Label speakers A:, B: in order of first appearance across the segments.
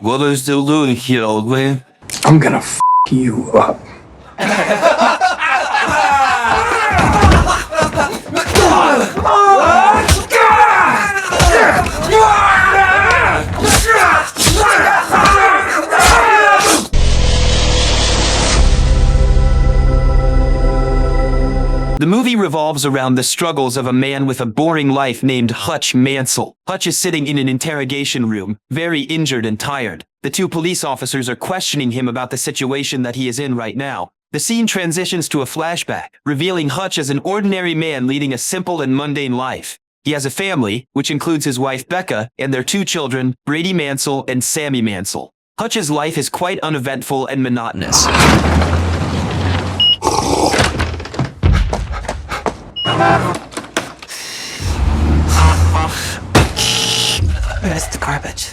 A: What are you still doing here, old man?
B: I'm gonna f you up.
A: The movie revolves around the struggles of a man with a boring life named Hutch Mansell. Hutch is sitting in an interrogation room, very injured and tired. The two police officers are questioning him about the situation that he is in right now. The scene transitions to a flashback, revealing Hutch as an ordinary man leading a simple and mundane life. He has a family, which includes his wife Becca and their two children, Brady Mansell and Sammy Mansell. Hutch's life is quite uneventful and monotonous.
C: Where's the garbage?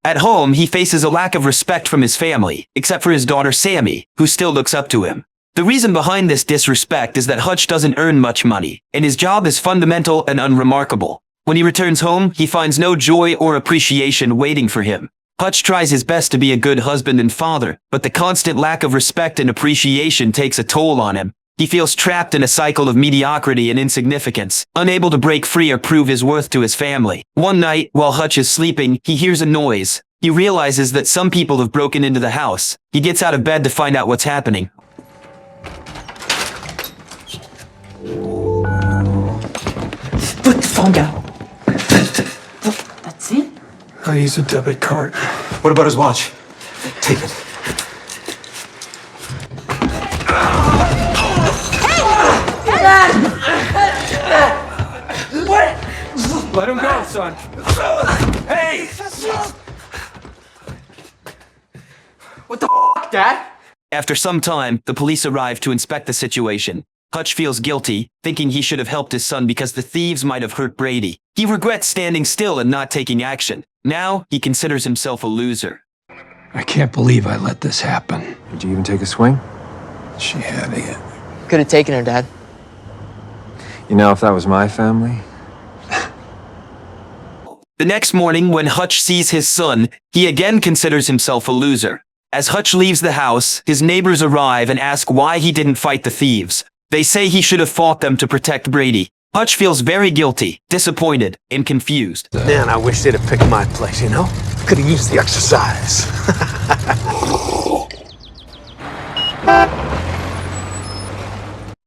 A: At home, he faces a lack of respect from his family, except for his daughter Sammy, who still looks up to him. The reason behind this disrespect is that Hutch doesn't earn much money, and his job is fundamental and unremarkable. When he returns home, he finds no joy or appreciation waiting for him. Hutch tries his best to be a good husband and father, but the constant lack of respect and appreciation takes a toll on him. He feels trapped in a cycle of mediocrity and insignificance, unable to break free or prove his worth to his family. One night, while Hutch is sleeping, he hears a noise. He realizes that some people have broken into the house. He gets out of bed to find out what's happening.
C: Put the phone down. That's it?
B: I'll use a debit card.
D: What about his watch? Take it.
B: Let him go, son.
D: Hey!
C: What the f, Dad?
A: After some time, the police arrive to inspect the situation. Hutch feels guilty, thinking he should have helped his son because the thieves might have hurt Brady. He regrets standing still and not taking action. Now, he considers himself a loser.
B: I can't believe I let this happen.
D: Did you even take a swing?
B: She had it.
C: Could have taken her, Dad.
D: You know, if that was my family...
A: The next morning, when Hutch sees his son, he again considers himself a loser. As Hutch leaves the house, his neighbors arrive and ask why he didn't fight the thieves. They say he should have fought them to protect Brady. Hutch feels very guilty, disappointed, and confused.
E: Man, I wish they'd have picked my place, you know? Could have used the exercise.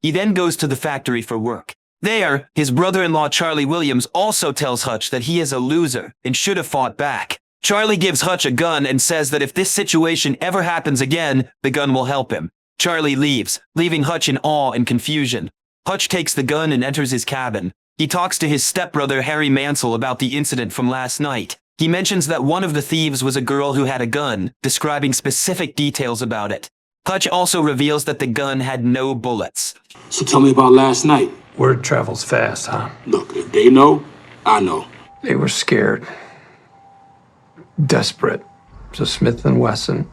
A: He then goes to the factory for work. There, his brother-in-law Charlie Williams also tells Hutch that he is a loser and should have fought back. Charlie gives Hutch a gun and says that if this situation ever happens again, the gun will help him. Charlie leaves, leaving Hutch in awe and confusion. Hutch takes the gun and enters his cabin. He talks to his stepbrother Harry Mansell about the incident from last night. He mentions that one of the thieves was a girl who had a gun, describing specific details about it. Hutch also reveals that the gun had no bullets.
F: So tell me about last night.
B: Word travels fast, huh?
F: Look, if they know, I know.
B: They were scared. Desperate. So Smith & Wesson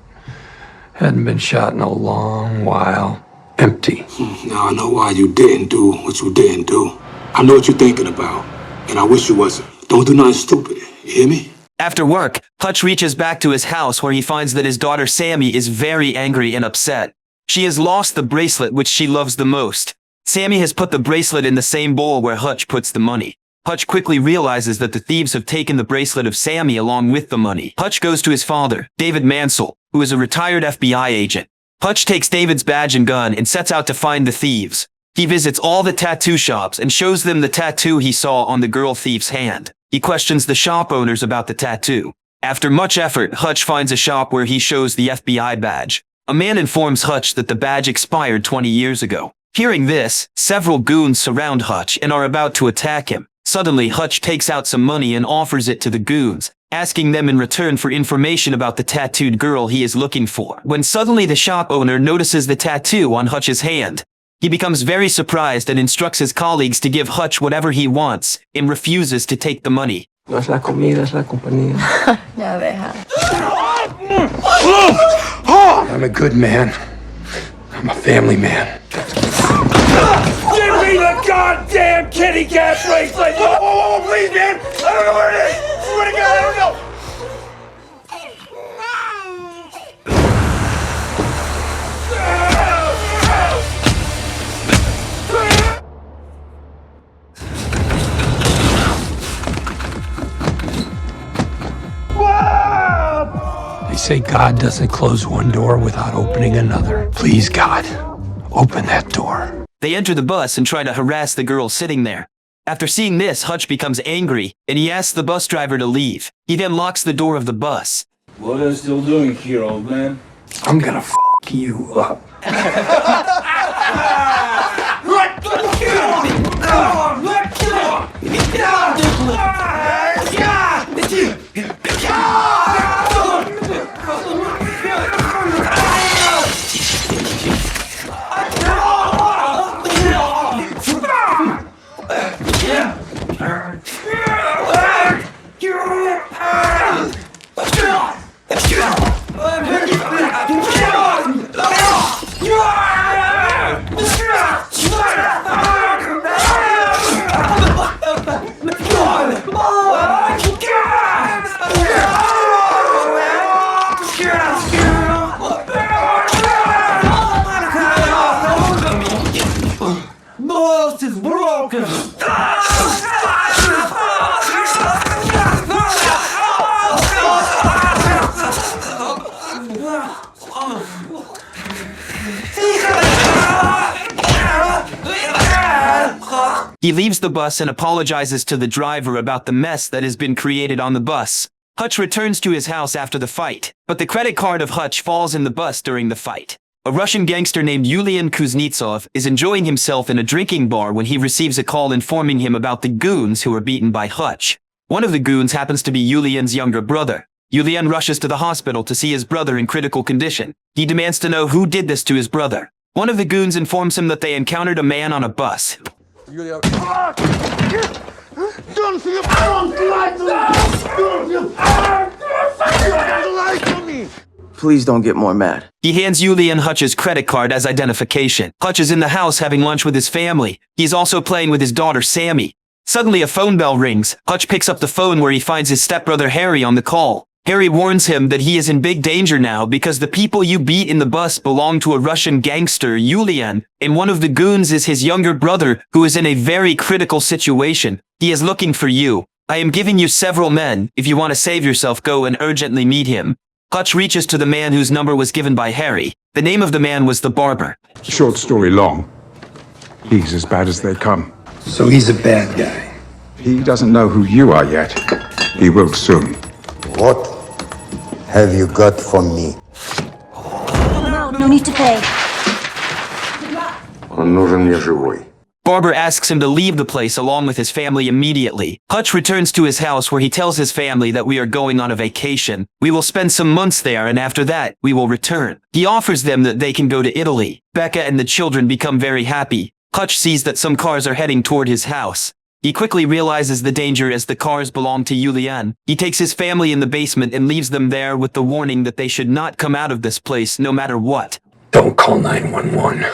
B: hadn't been shot in a long while. Empty.
F: Now I know why you didn't do what you didn't do. I know what you're thinking about, and I wish you wasn't. Don't do nothing stupid, you hear me?
A: After work, Hutch reaches back to his house where he finds that his daughter Sammy is very angry and upset. She has lost the bracelet which she loves the most. Sammy has put the bracelet in the same bowl where Hutch puts the money. Hutch quickly realizes that the thieves have taken the bracelet of Sammy along with the money. Hutch goes to his father, David Mansell, who is a retired FBI agent. Hutch takes David's badge and gun and sets out to find the thieves. He visits all the tattoo shops and shows them the tattoo he saw on the girl thief's hand. He questions the shop owners about the tattoo. After much effort, Hutch finds a shop where he shows the FBI badge. A man informs Hutch that the badge expired 20 years ago. Hearing this, several goons surround Hutch and are about to attack him. Suddenly, Hutch takes out some money and offers it to the goons, asking them in return for information about the tattooed girl he is looking for. When suddenly the shop owner notices the tattoo on Hutch's hand, he becomes very surprised and instructs his colleagues to give Hutch whatever he wants and refuses to take the money.
B: No es la comida, es la compañía.
G: Ya deja.
B: I'm a good man. I'm a family man.
E: Give me the goddamn kitty cat bracelet! Whoa, please, man!
B: say God doesn't close one door without opening another. Please, God, open that door.
A: They enter the bus and try to harass the girl sitting there. After seeing this, Hutch becomes angry, and he asks the bus driver to leave. He then locks the door of the bus.
G: What are you still doing here, old man?
B: I'm gonna f you up.
A: He leaves the bus and apologizes to the driver about the mess that has been created on the bus. Hutch returns to his house after the fight, but the credit card of Hutch falls in the bus during the fight. A Russian gangster named Yulian Kuznetsov is enjoying himself in a drinking bar when he receives a call informing him about the goons who were beaten by Hutch. One of the goons happens to be Yulian's younger brother. Yulian rushes to the hospital to see his brother in critical condition. He demands to know who did this to his brother. One of the goons informs him that they encountered a man on a bus.
H: Please don't get more mad.
A: He hands Yulian Hutch's credit card as identification. Hutch is in the house having lunch with his family. He's also playing with his daughter Sammy. Suddenly a phone bell rings. Hutch picks up the phone where he finds his stepbrother Harry on the call. Harry warns him that he is in big danger now because the people you beat in the bus belong to a Russian gangster, Yulian, and one of the goons is his younger brother, who is in a very critical situation. He is looking for you. I am giving you several men. If you want to save yourself, go and urgently meet him. Hutch reaches to the man whose number was given by Harry. The name of the man was the barber.
I: Short story long. He's as bad as they come.
B: So he's a bad guy.
I: He doesn't know who you are yet. He will soon.
J: What have you got for me?
K: No need to pay.
J: Он нужен мне живой.
A: Barber asks him to leave the place along with his family immediately. Hutch returns to his house where he tells his family that we are going on a vacation. We will spend some months there and after that, we will return. He offers them that they can go to Italy. Becca and the children become very happy. Hutch sees that some cars are heading toward his house. He quickly realizes the danger as the cars belong to Yulian. He takes his family in the basement and leaves them there with the warning that they should not come out of this place no matter what.
B: Don't call 911.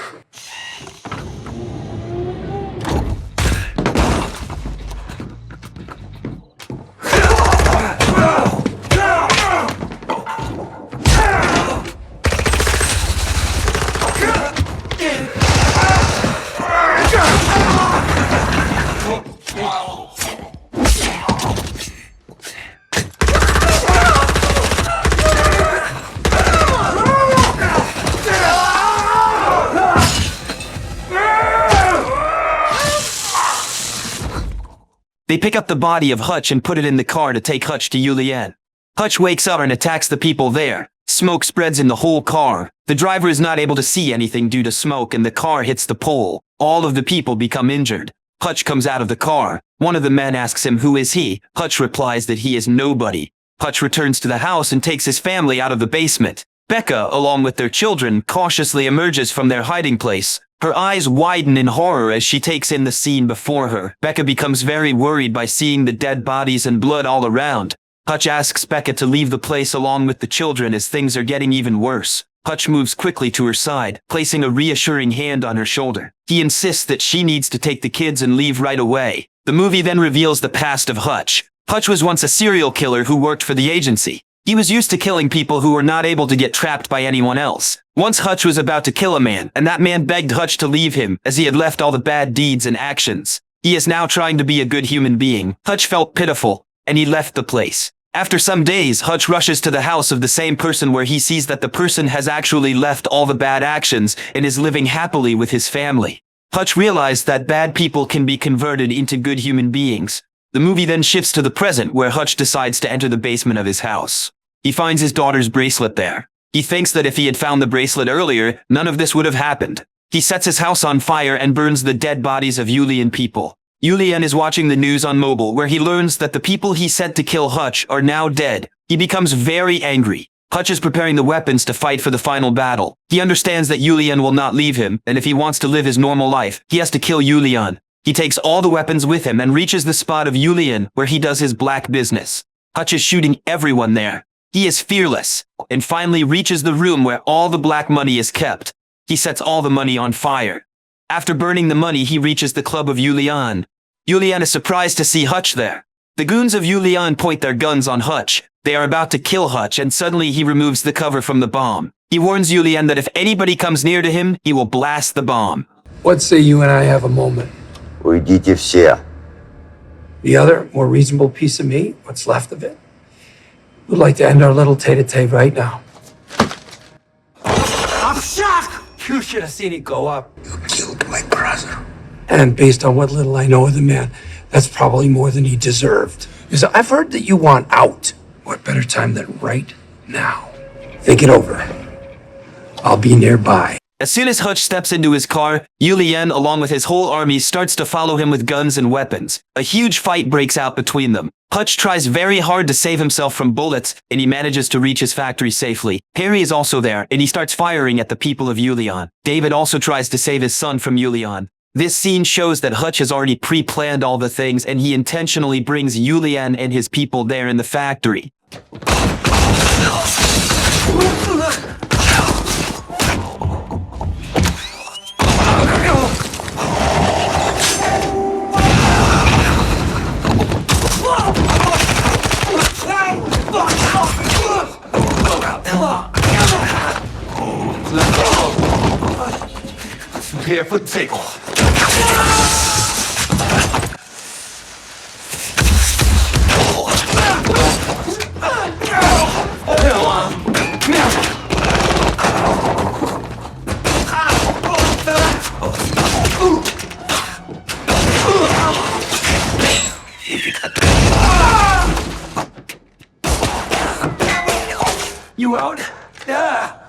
A: They pick up the body of Hutch and put it in the car to take Hutch to Yulian. Hutch wakes up and attacks the people there. Smoke spreads in the whole car. The driver is not able to see anything due to smoke and the car hits the pole. All of the people become injured. Hutch comes out of the car. One of the men asks him who is he. Hutch replies that he is nobody. Hutch returns to the house and takes his family out of the basement. Becca, along with their children, cautiously emerges from their hiding place. Her eyes widen in horror as she takes in the scene before her. Becca becomes very worried by seeing the dead bodies and blood all around. Hutch asks Becca to leave the place along with the children as things are getting even worse. Hutch moves quickly to her side, placing a reassuring hand on her shoulder. He insists that she needs to take the kids and leave right away. The movie then reveals the past of Hutch. Hutch was once a serial killer who worked for the agency. He was used to killing people who were not able to get trapped by anyone else. Once Hutch was about to kill a man, and that man begged Hutch to leave him, as he had left all the bad deeds and actions. He is now trying to be a good human being. Hutch felt pitiful, and he left the place. After some days, Hutch rushes to the house of the same person where he sees that the person has actually left all the bad actions and is living happily with his family. Hutch realized that bad people can be converted into good human beings. The movie then shifts to the present where Hutch decides to enter the basement of his house. He finds his daughter's bracelet there. He thinks that if he had found the bracelet earlier, none of this would have happened. He sets his house on fire and burns the dead bodies of Julian people. Julian is watching the news on mobile where he learns that the people he sent to kill Hutch are now dead. He becomes very angry. Hutch is preparing the weapons to fight for the final battle. He understands that Julian will not leave him, and if he wants to live his normal life, he has to kill Julian. He takes all the weapons with him and reaches the spot of Julian where he does his black business. Hutch is shooting everyone there. He is fearless, and finally reaches the room where all the black money is kept. He sets all the money on fire. After burning the money, he reaches the club of Julian. Julian is surprised to see Hutch there. The goons of Julian point their guns on Hutch. They are about to kill Hutch, and suddenly he removes the cover from the bomb. He warns Julian that if anybody comes near to him, he will blast the bomb.
B: What say you and I have a moment?
J: We did your share.
B: The other, more reasonable piece of meat, what's left of it? We'd like to end our little tete-a-tete right now. I'm shocked! You should have seen it go up.
J: You killed my brother.
B: And based on what little I know of the man, that's probably more than he deserved. Because I've heard that you want out. What better time than right now? Think it over. I'll be nearby.
A: As soon as Hutch steps into his car, Julian, along with his whole army, starts to follow him with guns and weapons. A huge fight breaks out between them. Hutch tries very hard to save himself from bullets, and he manages to reach his factory safely. Harry is also there, and he starts firing at the people of Julian. David also tries to save his son from Julian. This scene shows that Hutch has already pre-planned all the things, and he intentionally brings Julian and his people there in the factory.
E: Here for the table. You out? Yeah.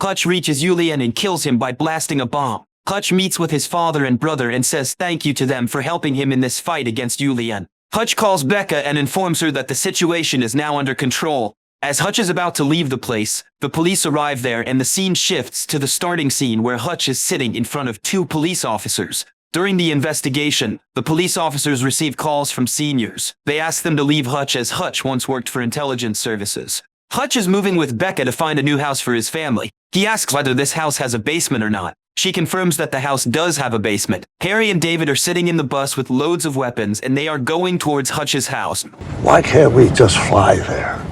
A: Hutch reaches Julian and kills him by blasting a bomb. Hutch meets with his father and brother and says thank you to them for helping him in this fight against Julian. Hutch calls Becca and informs her that the situation is now under control. As Hutch is about to leave the place, the police arrive there and the scene shifts to the starting scene where Hutch is sitting in front of two police officers. During the investigation, the police officers receive calls from seniors. They ask them to leave Hutch as Hutch once worked for intelligence services. Hutch is moving with Becca to find a new house for his family. He asks whether this house has a basement or not. She confirms that the house does have a basement. Harry and David are sitting in the bus with loads of weapons and they are going towards Hutch's house.
J: Why can't we just fly there?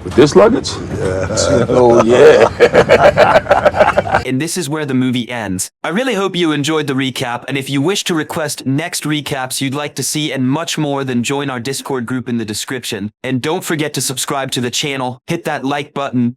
I: With this luggage?
J: Oh, yeah.
A: And this is where the movie ends. I really hope you enjoyed the recap, and if you wish to request next recaps you'd like to see and much more, then join our Discord group in the description. And don't forget to subscribe to the channel, hit that like button.